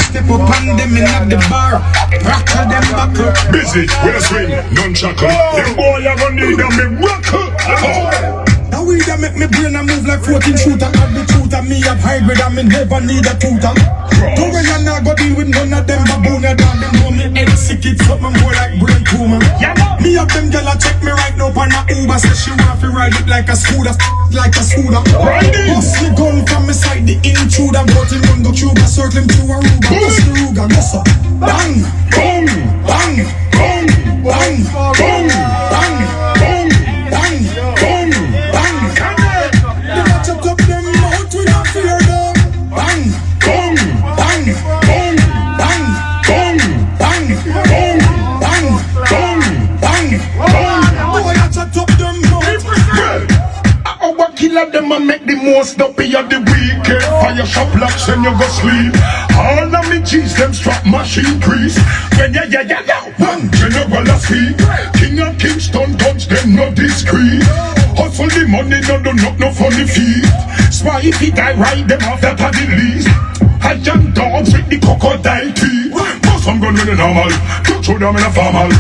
step up on them in at the bar. Rocker them buckle. Busy with a swing, nunchuckle. Them boy I gonna need a miracle. Now we that make me brain a move like 14 shooter. At the shooter, me have hybrid and me never need a tutor. Don't when you not go deal with none of them baboon. You dog them know me head sick, it's something more like brain tumor. Me have them gyal check me right now on a Uber. Say she want to ride it like a scooter, like a scooter. Bust me gun from me side, the intruder. But him run the Cuba, circle him through a Ruger. Bust the Ruger, yes sir. Bang, bang, bang, bang, bang, bang, bang, bang, bang, bang, bang. They watch up them mouth, we not fear them. Bang, bang, bang, bang, bang, bang, bang, bang, bang, bang, bang, bang. Boy, I chat up them mouth. Our killer them a make the most up here the weekend. Fire shop locks and you go sleep. All of me G's them strap machine crease. When one general a speak. King of Kingston guns them no discreet. Hustle the money no funny feet. Spy if it I ride them off that are the least. I jump dogs with the crocodile teeth. Most some gun with the normal. Don't show them in a formal.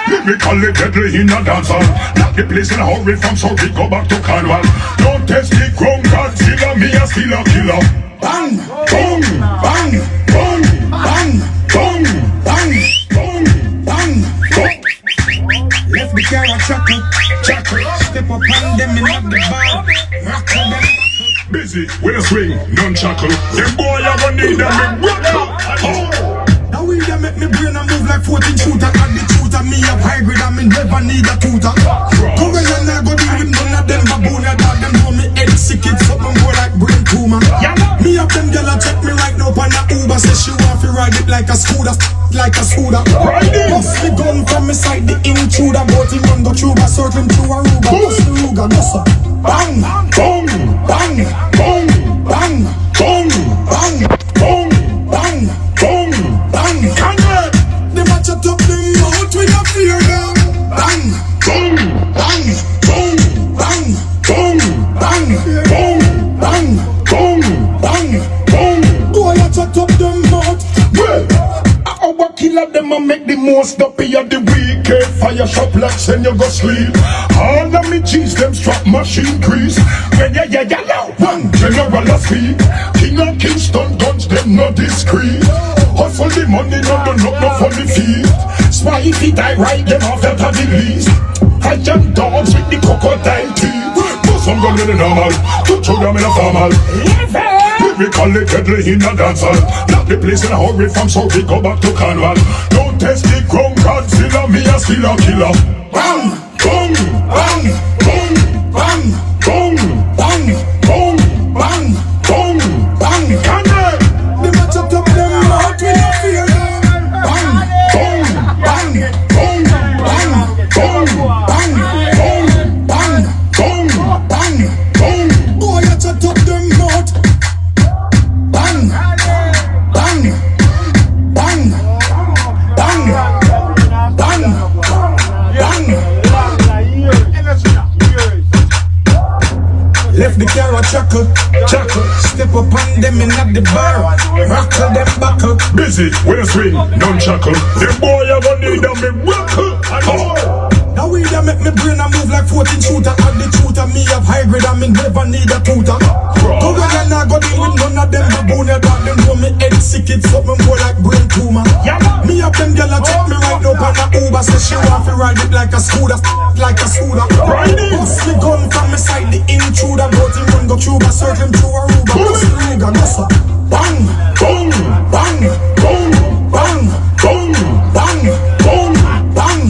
Lyrically deadly in a dancehall. Knock the place in a hurry from Surrey, go back to Cornwall. Don't test the ground, Godzilla, me a still a killer. Bang, Bang, bang, bang, bang, bang, bang, bang, bang. bang. Left the car a chuckle. Step up on them in at the bar. Rocker them. Busy with a swing, nunchuckle. Them boy I gonna need a miracle. Now we that make me brain a move like 14 shooter. At the shooter, me have hybrid and me never need a tutor. Come when you not go deal with none of them baboon. You dog them know me head sick, it's something more like brain tumor. Me have them gyal check me right now on a Uber. Say she want to ride it like a scooter, like a scooter. Bust me gun from me side, the intruder. But him run the Cuba, circle him through a Ruger. Bust the Ruger, yes sir. Bang, Bang, bang, bang, bang, bang, bang, bang, bang, bang. bang. They match up them out, we not fear them. Bang, Bang, bang, bang, bang, bang, bang, bang, bang, bang, bang. bang. Boy, I chat up them out. Well, our killer them a make the most up here the weekend. Fire shop locks and you go sleep. All of me G's them strap machine crease. When one general a speak. King of Kingston guns them no discreet. Hustle the money no funny feet. Spy if it I ride them off that are the least. I jump dogs with the crocodile teeth. But some gun with the normal. Don't show them in a formal. Lyrically deadly in a dancehall. Knock the place in a hurry from Surrey, go back to Cornwall. Don't test the ground, Godzilla, me a still a killer. Bang, Bang, bang, bang, bang, bang, bang, bang, bang, bang, bang. bang. They match up them out, we not fear them. Bang, Bang, bang, bang, bang, bang, bang, bang, bang, bang, bang. bang. Boy, I chat up them out. Bang, bang, bang, bang, bang, bang. Left the car a chuckle. Step up on them in at the bar. Rocker them buckle. Busy with a swing, nunchuckle. Them boy I gonna need a miracle. Now we that make me brain a move like 14 shooter. At the shooter, me have hybrid and me never need a tutor. Go when you not go deal with none of them baboon. You dog them know me head sick, it's something more like brain tumor. Me have them gyal check me right now on a Uber. Say she want to ride it like a scooter, like a scooter. Bust me gun from me side, the intruder. But him run go Cuba, circle him through a Ruger. Bust the Ruger, yes sir. Bang, Bang, bang, bang, bang, bang, bang, bang, bang,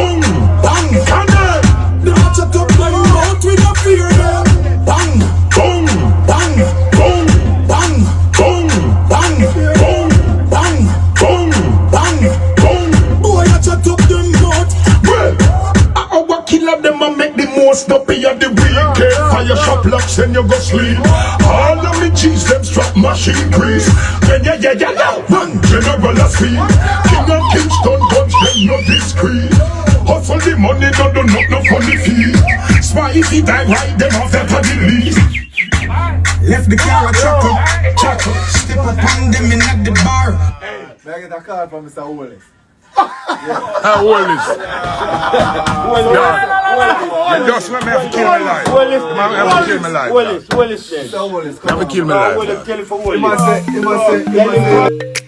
bang, bang. bang. They match up them out, we not fear them. Bang, Bang, bang, bang, bang, bang, bang, bang, bang, bang, bang. bang. Boy, I chat up them out. Well, our killer them a make the most up here the weekend. Fire shop locks and you go sleep. All of me G's them strap machine crease. When one general a speak. King of Kingston guns them no discreet. Hustle the money no funny feet. Spy if it I ride them off that are the least. Left the car a chuckle. Step up on them in at the bar. May I get a call from Mr. Wallace? Wallace. You just let me have to kill my life. You have to kill my life. Wallace, Mr. Wallace, You have to kill my life. Wallace, tell it for He Wallace. must say,